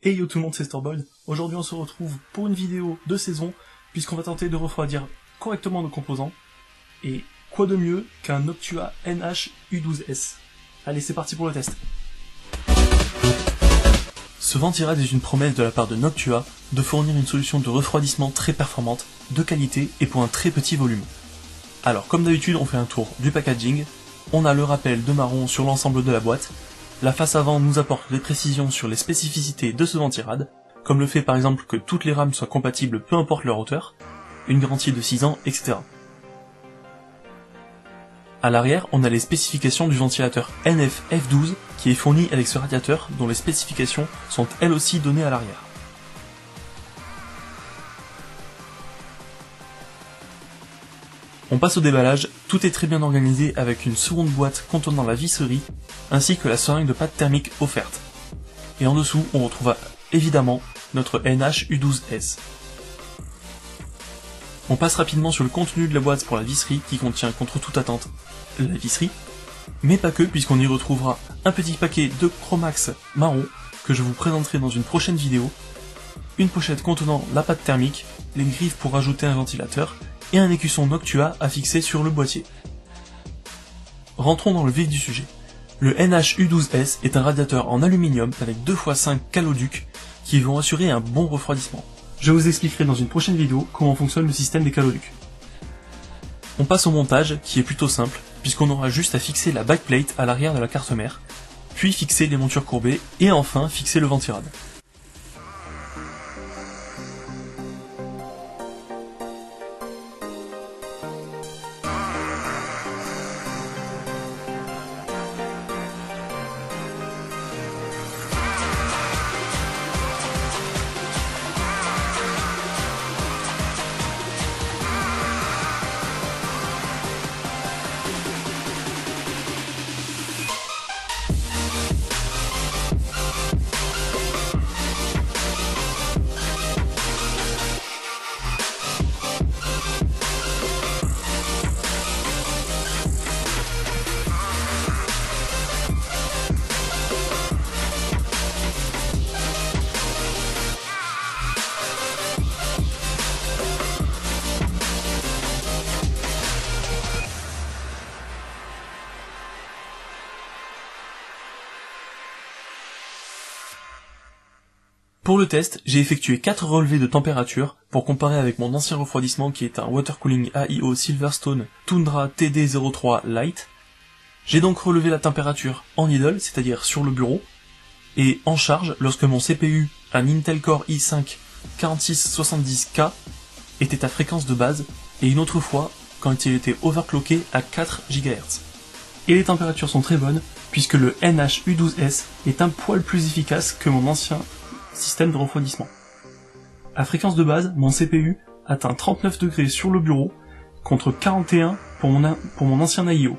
Hey yo tout le monde, c'est Storbold. Aujourd'hui on se retrouve pour une vidéo de saison, puisqu'on va tenter de refroidir correctement nos composants. Et quoi de mieux qu'un Noctua NH-U12S. Allez, c'est parti pour le test. Ce ventirad est une promesse de la part de Noctua de fournir une solution de refroidissement très performante, de qualité et pour un très petit volume. Alors comme d'habitude on fait un tour du packaging, on a le rappel de marron sur l'ensemble de la boîte. La face avant nous apporte des précisions sur les spécificités de ce ventirad, comme le fait par exemple que toutes les rames soient compatibles peu importe leur hauteur, une garantie de 6 ans, etc. À l'arrière, on a les spécifications du ventilateur NF-F12 qui est fourni avec ce radiateur dont les spécifications sont elles aussi données à l'arrière. On passe au déballage, tout est très bien organisé avec une seconde boîte contenant la visserie, ainsi que la seringue de pâte thermique offerte. Et en dessous, on retrouve évidemment notre NH-U12S. On passe rapidement sur le contenu de la boîte pour la visserie qui contient contre toute attente la visserie, mais pas que puisqu'on y retrouvera un petit paquet de Chromax marron que je vous présenterai dans une prochaine vidéo, une pochette contenant la pâte thermique, les griffes pour ajouter un ventilateur, et un écusson Noctua à fixer sur le boîtier. Rentrons dans le vif du sujet. Le NH-U12S est un radiateur en aluminium avec 2x5 caloducs qui vont assurer un bon refroidissement. Je vous expliquerai dans une prochaine vidéo comment fonctionne le système des caloducs. On passe au montage qui est plutôt simple puisqu'on aura juste à fixer la backplate à l'arrière de la carte mère, puis fixer les montures courbées et enfin fixer le ventirad. Pour le test, j'ai effectué 4 relevés de température pour comparer avec mon ancien refroidissement qui est un Water Cooling AIO Silverstone Tundra TD03 Lite. J'ai donc relevé la température en idle, c'est-à-dire sur le bureau, et en charge lorsque mon CPU, un Intel Core i5 4670K, était à fréquence de base, et une autre fois quand il était overclocké à 4 GHz. Et les températures sont très bonnes, puisque le NH-U12S est un poil plus efficace que mon ancien système de refroidissement. À fréquence de base, mon CPU atteint 39 degrés sur le bureau, contre 41 pour mon ancien AIO.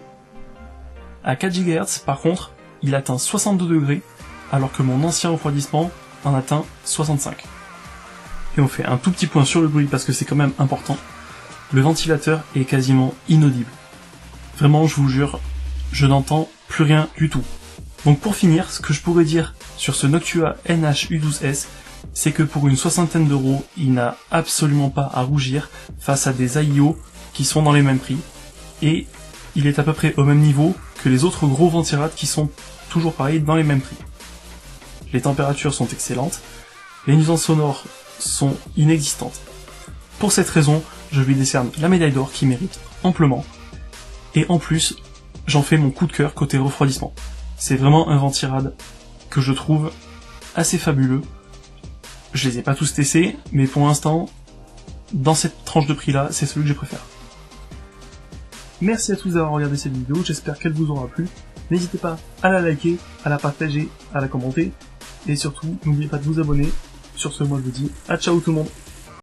À 4 GHz, par contre, il atteint 62 degrés, alors que mon ancien refroidissement en atteint 65. Et on fait un tout petit point sur le bruit parce que c'est quand même important. Le ventilateur est quasiment inaudible. Vraiment, je vous jure, je n'entends plus rien du tout. Donc pour finir, ce que je pourrais dire sur ce Noctua NH-U12S, c'est que pour une soixantaine d'euros, il n'a absolument pas à rougir face à des AIO qui sont dans les mêmes prix, et il est à peu près au même niveau que les autres gros ventirad qui sont toujours pareils dans les mêmes prix. Les températures sont excellentes, les nuisances sonores sont inexistantes. Pour cette raison, je lui décerne la médaille d'or qu'il mérite amplement, et en plus, j'en fais mon coup de cœur côté refroidissement. C'est vraiment un ventirad que je trouve assez fabuleux. Je les ai pas tous testés, mais pour l'instant, dans cette tranche de prix là, c'est celui que je préfère. Merci à tous d'avoir regardé cette vidéo, j'espère qu'elle vous aura plu. N'hésitez pas à la liker, à la partager, à la commenter, et surtout, n'oubliez pas de vous abonner. Sur ce, moi je vous dis à ciao tout le monde.